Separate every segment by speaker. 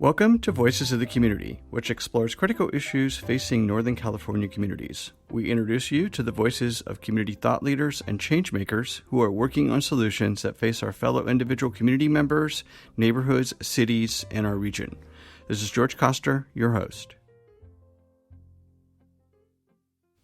Speaker 1: Welcome to Voices of the Community, which explores critical issues facing Northern California communities. We introduce you to the voices of community thought leaders and change makers who are working on solutions that face our fellow individual community members, neighborhoods, cities, and our region. This is George Koster, your host.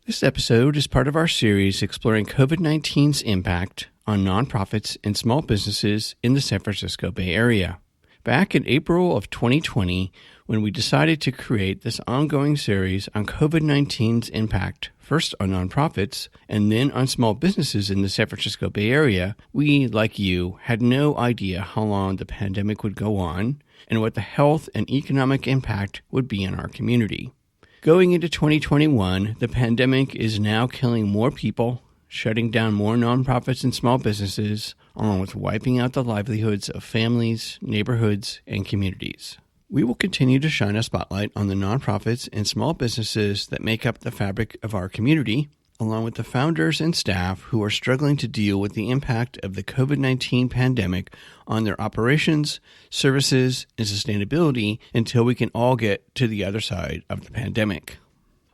Speaker 1: This episode is part of our series exploring COVID-19's impact on nonprofits and small businesses in the San Francisco Bay Area. Back in April of 2020, when we decided to create this ongoing series on COVID-19's impact, first on nonprofits and then on small businesses in the San Francisco Bay Area, we, like you, had no idea how long the pandemic would go on and what the health and economic impact would be in our community. Going into 2021, the pandemic is now killing more people, shutting down more nonprofits and small businesses, along with wiping out the livelihoods of families, neighborhoods, and communities. We will continue to shine a spotlight on the nonprofits and small businesses that make up the fabric of our community, along with the founders and staff who are struggling to deal with the impact of the COVID-19 pandemic on their operations, services, and sustainability until we can all get to the other side of the pandemic.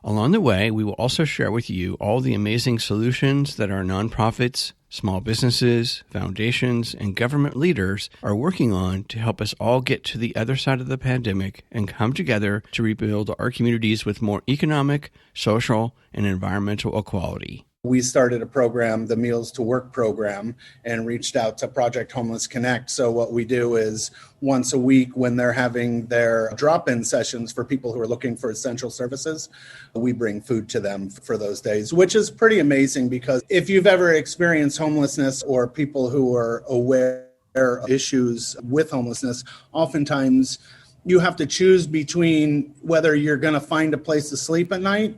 Speaker 1: Along the way, we will also share with you all the amazing solutions that our nonprofits, small businesses, foundations, and government leaders are working on to help us all get to the other side of the pandemic and come together to rebuild our communities with more economic, social, and environmental equality.
Speaker 2: We started a program, the Meals to Work program, and reached out to Project Homeless Connect. So what we do is once a week when they're having their drop-in sessions for people who are looking for essential services, we bring food to them for those days, which is pretty amazing because if you've ever experienced homelessness or people who are aware of issues with homelessness, oftentimes you have to choose between whether you're going to find a place to sleep at night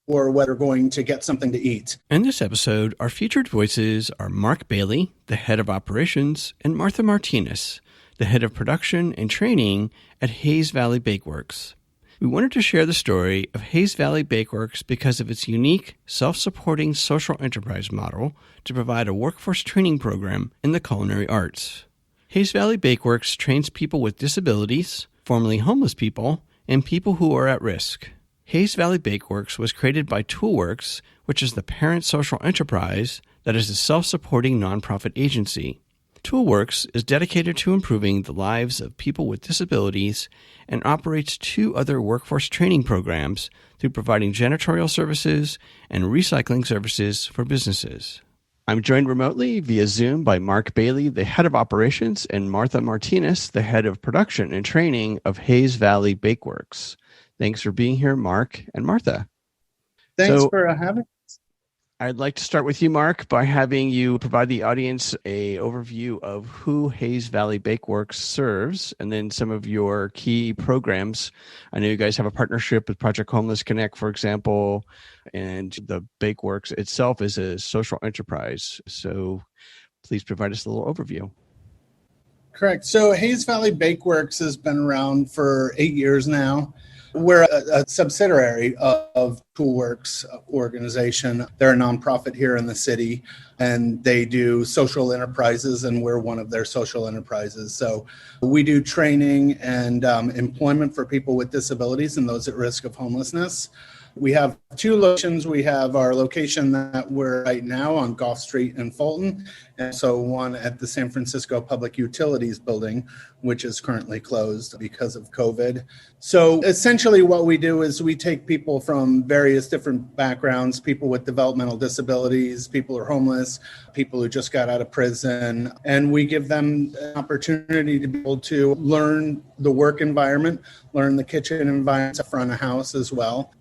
Speaker 2: or whether going to get something to eat.
Speaker 1: In this episode, our featured voices are Mark Bailey, the head of operations, and Martha Martinez, the head of production and training at Hayes Valley Bakeworks. We wanted to share the story of Hayes Valley Bakeworks because of its unique, self-supporting social enterprise model to provide a workforce training program in the culinary arts. Hayes Valley Bakeworks trains people with disabilities, formerly homeless people, and people who are at risk. Hayes Valley Bakeworks was created by Toolworks, which is the parent social enterprise that is a self-supporting nonprofit agency. Toolworks is dedicated to improving the lives of people with disabilities and operates two other workforce training programs through providing janitorial services and recycling services for businesses. I'm joined remotely via Zoom by Mark Bailey, the head of operations, and Martha Martinez, the head of production and training of Hayes Valley Bakeworks. Thanks for being here, Mark and Martha.
Speaker 2: Thanks for having us.
Speaker 1: I'd like to start with you, Mark, by having you provide the audience an overview of who Hayes Valley Bakeworks serves and then some of your key programs. I know you guys have a partnership with Project Homeless Connect, for example, and the Bakeworks itself is a social enterprise. So please provide us a little overview.
Speaker 2: Correct. So Hayes Valley Bakeworks has been around for 8 years now. We're a subsidiary of Toolworks organization. They're a nonprofit here in the city, and they do social enterprises, and we're one of their social enterprises. So we do training and employment for people with disabilities and those at risk of homelessness. We have two locations. We have our location that we're right now on Gulf Street in Fulton, and so one at the San Francisco Public Utilities building, which is currently closed because of COVID. So essentially what we do is we take people from various different backgrounds, people with developmental disabilities, people who are homeless, people who just got out of prison, and we give them an opportunity to be able to learn the work environment, learn the kitchen environment, front of house as well.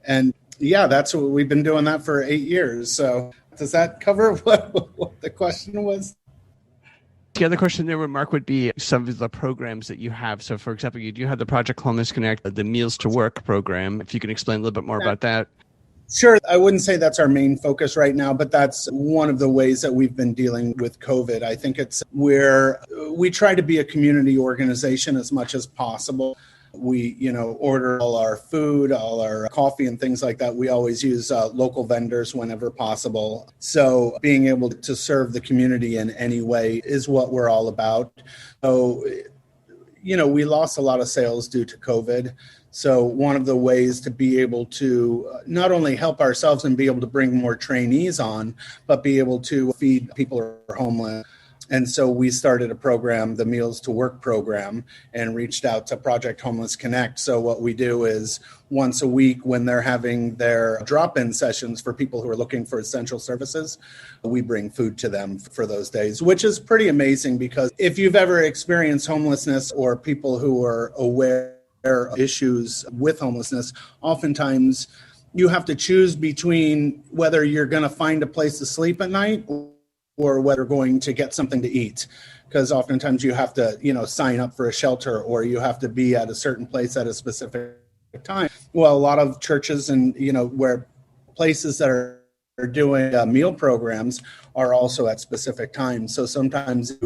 Speaker 2: And yeah, that's what we've been doing that for 8 years. So does that cover what the question was?
Speaker 1: The other question there, Mark, would be some of the programs that you have. So for example, you do have the Project Homeless Connect, the Meals to Work program. If you can explain a little bit more about that.
Speaker 2: Sure. I wouldn't say that's our main focus right now, but that's one of the ways that we've been dealing with COVID. I think it's where we try to be a community organization as much as possible. We, order all our food, all our coffee and things like that. We always use local vendors whenever possible. So being able to serve the community in any way is what we're all about. So we lost a lot of sales due to COVID. So one of the ways to be able to not only help ourselves and be able to bring more trainees on, but be able to feed people who are homeless. And so we started a program, the Meals to Work program, and reached out to Project Homeless Connect. So what we do is once a week when they're having their drop-in sessions for people who are looking for essential services, we bring food to them for those days, which is pretty amazing because if you've ever experienced homelessness or people who are aware of issues with homelessness, oftentimes you have to choose between whether you're going to find a place to sleep at night or whether going to get something to eat, because oftentimes you have to, sign up for a shelter or you have to be at a certain place at a specific time. Well, a lot of churches and, where places that are doing meal programs are also at specific times. So sometimes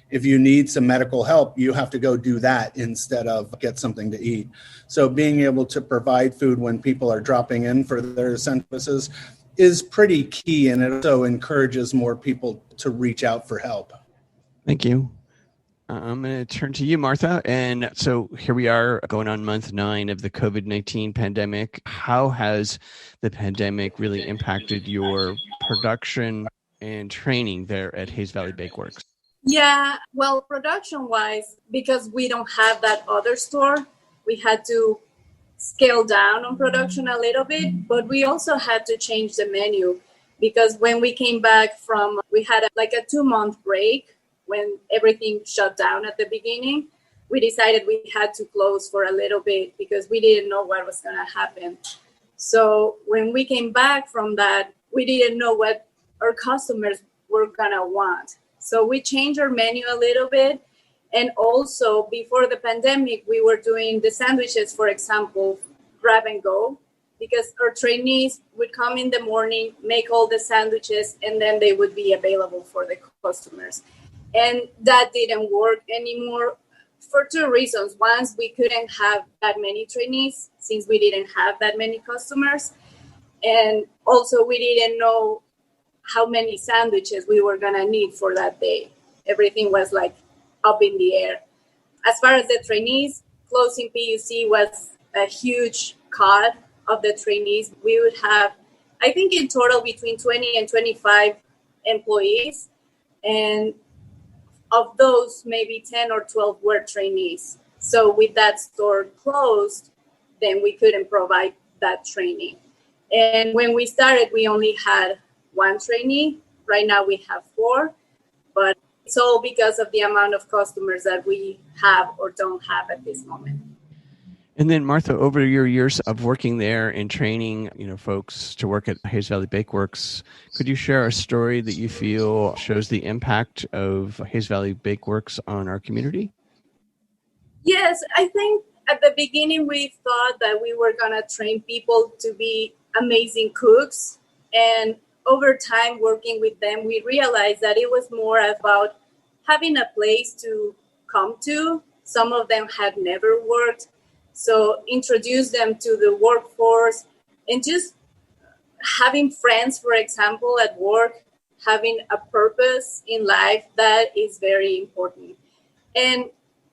Speaker 2: if you need some medical help, you have to go do that instead of get something to eat. So being able to provide food when people are dropping in for their services is pretty key, and it also encourages more people to reach out for help.
Speaker 1: Thank you. I'm going to turn to you, Martha. And so here we are going on month 9 of the COVID-19 pandemic. How has the pandemic really impacted your production and training there at Hayes Valley Bakeworks?
Speaker 3: Yeah, well, production-wise, because we don't have that other store, we had to scale down on production a little bit, but we also had to change the menu because when we came back we had a 2-month break when everything shut down at the beginning. We decided we had to close for a little bit because we didn't know what was going to happen. So when we came back from that, we didn't know what our customers were going to want. So we changed our menu a little bit. And also, before the pandemic, we were doing the sandwiches, for example, grab and go, because our trainees would come in the morning, make all the sandwiches, and then they would be available for the customers. And that didn't work anymore for 2 reasons. One, we couldn't have that many trainees since we didn't have that many customers. And also, we didn't know how many sandwiches we were going to need for that day. Everything was up in the air. As far as the trainees, closing PUC was a huge cut of the trainees. We would have, I think in total, between 20 and 25 employees. And of those, maybe 10 or 12 were trainees. So with that store closed, then we couldn't provide that training. And when we started, we only had 1 trainee. Right now we have 4, but it's all because of the amount of customers that we have or don't have at this moment.
Speaker 1: And then, Martha, over your years of working there and training, folks to work at Hayes Valley Bakeworks, could you share a story that you feel shows the impact of Hayes Valley Bakeworks on our community?
Speaker 3: Yes, I think at the beginning we thought that we were going to train people to be amazing cooks. And over time working with them, we realized that it was more about having a place to come to. Some of them had never worked. So introduce them to the workforce and just having friends, for example, at work, having a purpose in life, that is very important. And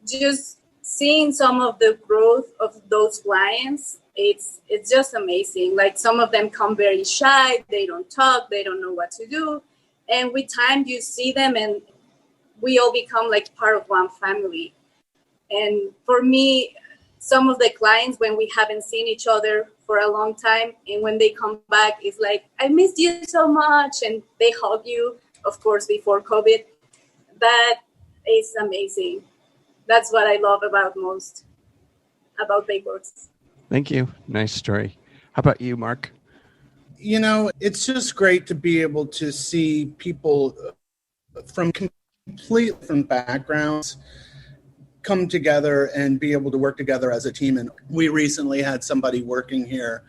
Speaker 3: just seeing some of the growth of those clients, it's just amazing. Some of them come very shy, they don't talk, they don't know what to do. And with time you see them and we all become part of one family. And for me, some of the clients, when we haven't seen each other for a long time, and when they come back, it's I missed you so much. And they hug you, of course, before COVID. That is amazing. That's what I love most about Bakeworks.
Speaker 1: Thank you. Nice story. How about you, Mark?
Speaker 2: It's just great to be able to see people from completely different backgrounds come together and be able to work together as a team. And we recently had somebody working here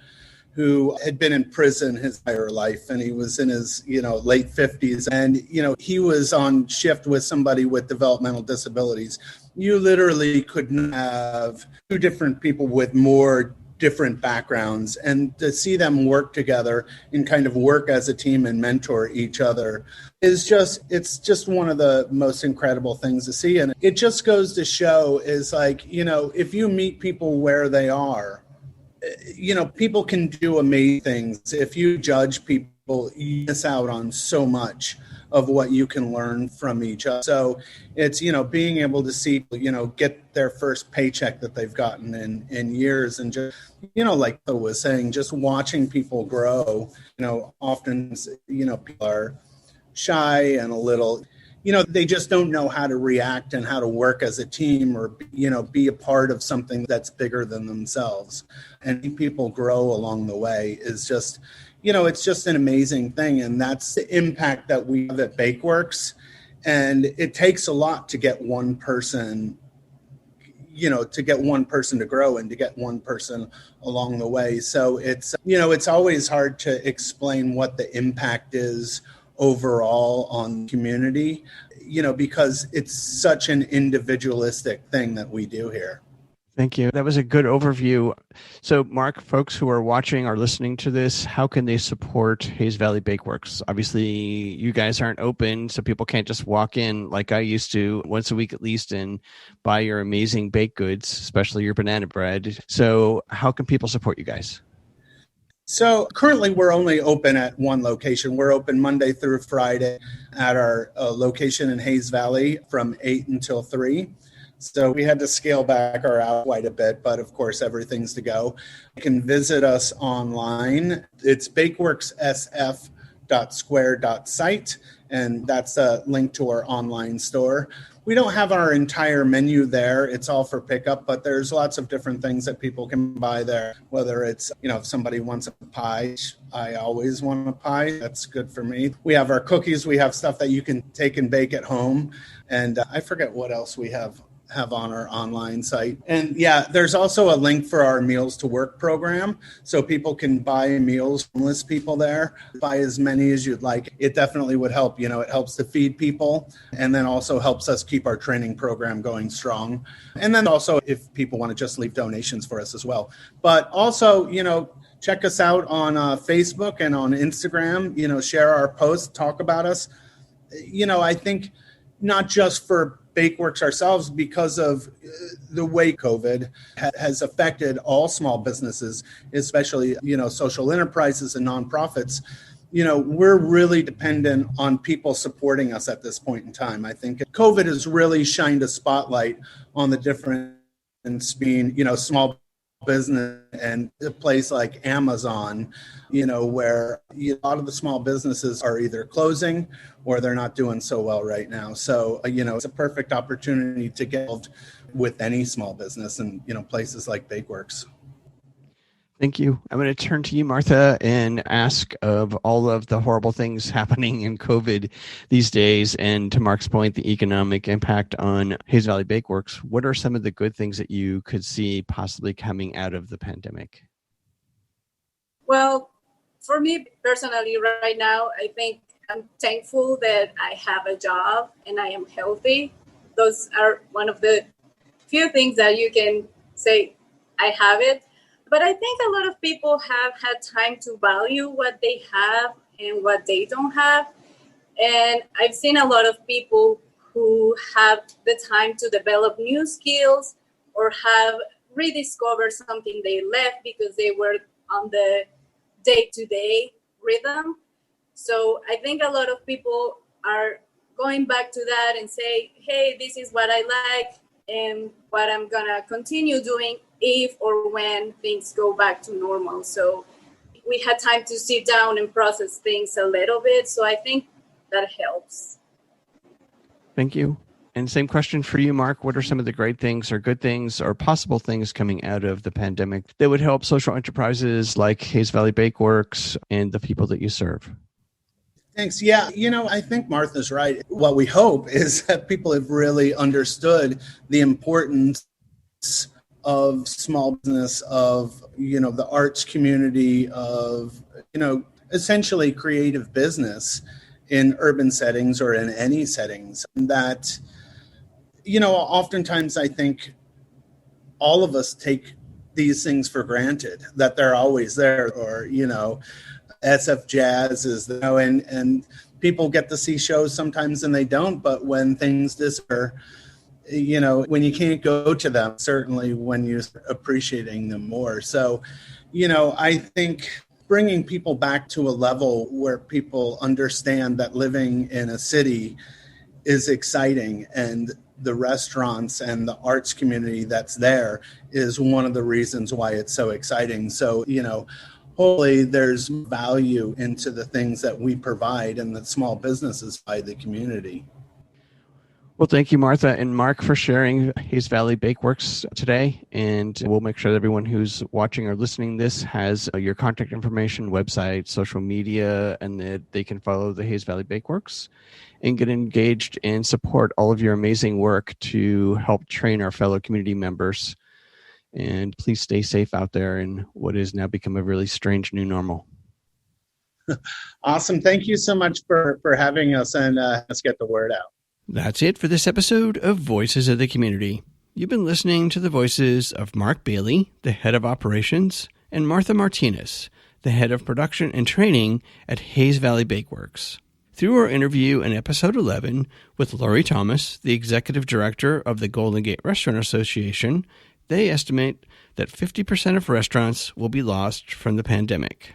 Speaker 2: who had been in prison his entire life, and he was in his, late 50s. And, he was on shift with somebody with developmental disabilities. You literally couldn't have 2 different people with more different backgrounds, and to see them work together and kind of work as a team and mentor each other it's just one of the most incredible things to see. And it just goes to show is like, if you meet people where they are, people can do amazing things. If you judge people, you miss out on so much of what you can learn from each other. So it's, being able to see, get their first paycheck that they've gotten in years, and just, like I was saying, just watching people grow, often, people are shy and a little, they just don't know how to react and how to work as a team, or, be a part of something that's bigger than themselves. And people grow along the way is just, it's just an amazing thing. And that's the impact that we have at Bakeworks. And it takes a lot to get one person, to grow and to get one person along the way. So it's, it's always hard to explain what the impact is overall on the community, because it's such an individualistic thing that we do here.
Speaker 1: Thank you. That was a good overview. So, Mark, folks who are watching or listening to this, how can they support Hayes Valley Bakeworks? Obviously, you guys aren't open, so people can't just walk in like I used to once a week at least and buy your amazing baked goods, especially your banana bread. So how can people support you guys?
Speaker 2: So currently we're only open at one location. We're open Monday through Friday at our location in Hayes Valley from 8 until 3. So we had to scale back our hours quite a bit, but of course, everything's to go. You can visit us online. It's bakeworkssf.square.site, and that's a link to our online store. We don't have our entire menu there. It's all for pickup, but there's lots of different things that people can buy there, whether it's, if somebody wants a pie, I always want a pie. That's good for me. We have our cookies. We have stuff that you can take and bake at home. And I forget what else we have on our online site. And yeah, there's also a link for our Meals to Work program. So people can buy meals from homeless people there, buy as many as you'd like. It definitely would help. It helps to feed people, and then also helps us keep our training program going strong. And then also if people want to just leave donations for us as well. But also, check us out on Facebook and on Instagram, share our posts, talk about us. I think not just for Bakeworks ourselves, because of the way COVID has affected all small businesses, especially, social enterprises and nonprofits. We're really dependent on people supporting us at this point in time. I think COVID has really shined a spotlight on the difference between, small business and a place like Amazon, where a lot of the small businesses are either closing or they're not doing so well right now. So, it's a perfect opportunity to get involved with any small business and, places like Bakeworks.
Speaker 1: Thank you. I'm going to turn to you, Martha, and ask of all of the horrible things happening in COVID these days, and to Mark's point, the economic impact on Hayes Valley Bakeworks. What are some of the good things that you could see possibly coming out of the pandemic?
Speaker 3: Well, for me personally, right now, I think I'm thankful that I have a job and I am healthy. Those are one of the few things that you can say, I have it. But I think a lot of people have had time to value what they have and what they don't have. And I've seen a lot of people who have the time to develop new skills or have rediscovered something they left because they were on the day-to-day rhythm. So I think a lot of people are going back to that and say, hey, this is what I like and what I'm going to continue doing if or when things go back to normal. So we had time to sit down and process things a little bit. So I think that helps.
Speaker 1: Thank you. And same question for you, Mark. What are some of the great things or good things or possible things coming out of the pandemic that would help social enterprises like Hayes Valley Bakeworks and the people that you serve?
Speaker 2: Thanks. Yeah, I think Martha's right. What we hope is that people have really understood the importance of small business, of, the arts community, of, essentially creative business in urban settings or in any settings. And that, oftentimes I think all of us take these things for granted, that they're always there, or, SF Jazz is, and people get to see shows sometimes and they don't, but when things disappear, when you can't go to them, certainly when you're appreciating them more. So, I think bringing people back to a level where people understand that living in a city is exciting, and the restaurants and the arts community that's there is one of the reasons why it's so exciting. So, hopefully there's value into the things that we provide and that small businesses by the community.
Speaker 1: Well, thank you, Martha and Mark, for sharing Hayes Valley Bakeworks today. And we'll make sure that everyone who's watching or listening this has your contact information, website, social media, and that they can follow the Hayes Valley Bakeworks and get engaged and support all of your amazing work to help train our fellow community members. And please stay safe out there in what has now become a really strange new normal.
Speaker 2: Awesome. Thank you so much for having us, and let's get the word out.
Speaker 1: That's it for this episode of Voices of the Community. You've been listening to the voices of Mark Bailey, the head of operations, and Martha Martinez, the head of production and training at Hayes Valley Bakeworks. Through our interview in episode 11 with Lori Thomas, the executive director of the Golden Gate Restaurant Association, they estimate that 50% of restaurants will be lost from the pandemic.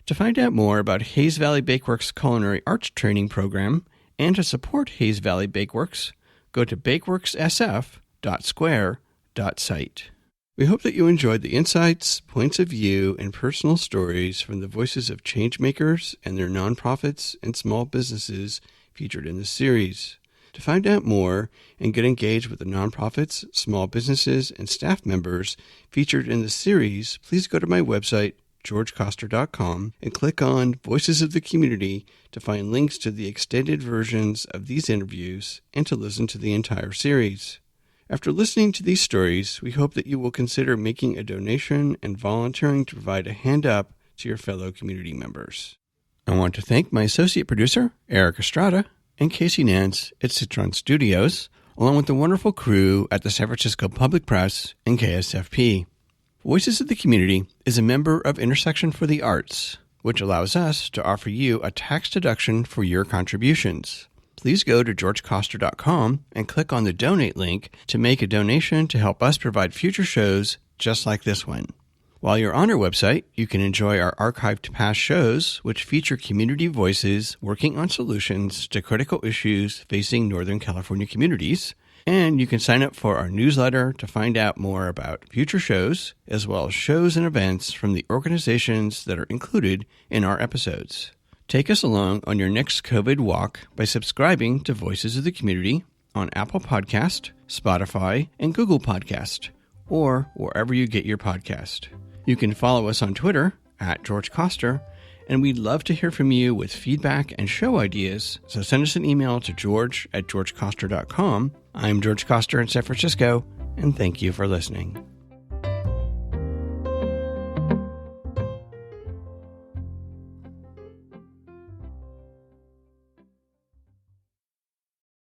Speaker 1: To find out more about Hayes Valley Bakeworks' culinary arts training program and to support Hayes Valley Bakeworks, go to bakeworkssf.square.site. We hope that you enjoyed the insights, points of view, and personal stories from the voices of changemakers and their nonprofits and small businesses featured in this series. To find out more and get engaged with the nonprofits, small businesses, and staff members featured in the series, please go to my website, georgecoster.com, and click on Voices of the Community to find links to the extended versions of these interviews and to listen to the entire series. After listening to these stories, we hope that you will consider making a donation and volunteering to provide a hand up to your fellow community members. I want to thank my associate producer, Eric Estrada, and Casey Nance at Citron Studios, along with the wonderful crew at the San Francisco Public Press and KSFP. Voices of the Community is a member of Intersection for the Arts, which allows us to offer you a tax deduction for your contributions. Please go to georgecoster.com and click on the donate link to make a donation to help us provide future shows just like this one. While you're on our website, you can enjoy our archived past shows, which feature community voices working on solutions to critical issues facing Northern California communities. And you can sign up for our newsletter to find out more about future shows, as well as shows and events from the organizations that are included in our episodes. Take us along on your next COVID walk by subscribing to Voices of the Community on Apple Podcast, Spotify, and Google Podcast, or wherever you get your podcast. You can follow us on Twitter at George Coster, and we'd love to hear from you with feedback and show ideas, so send us an email to george@georgecoster.com. I'm George Coster in San Francisco, and thank you for listening.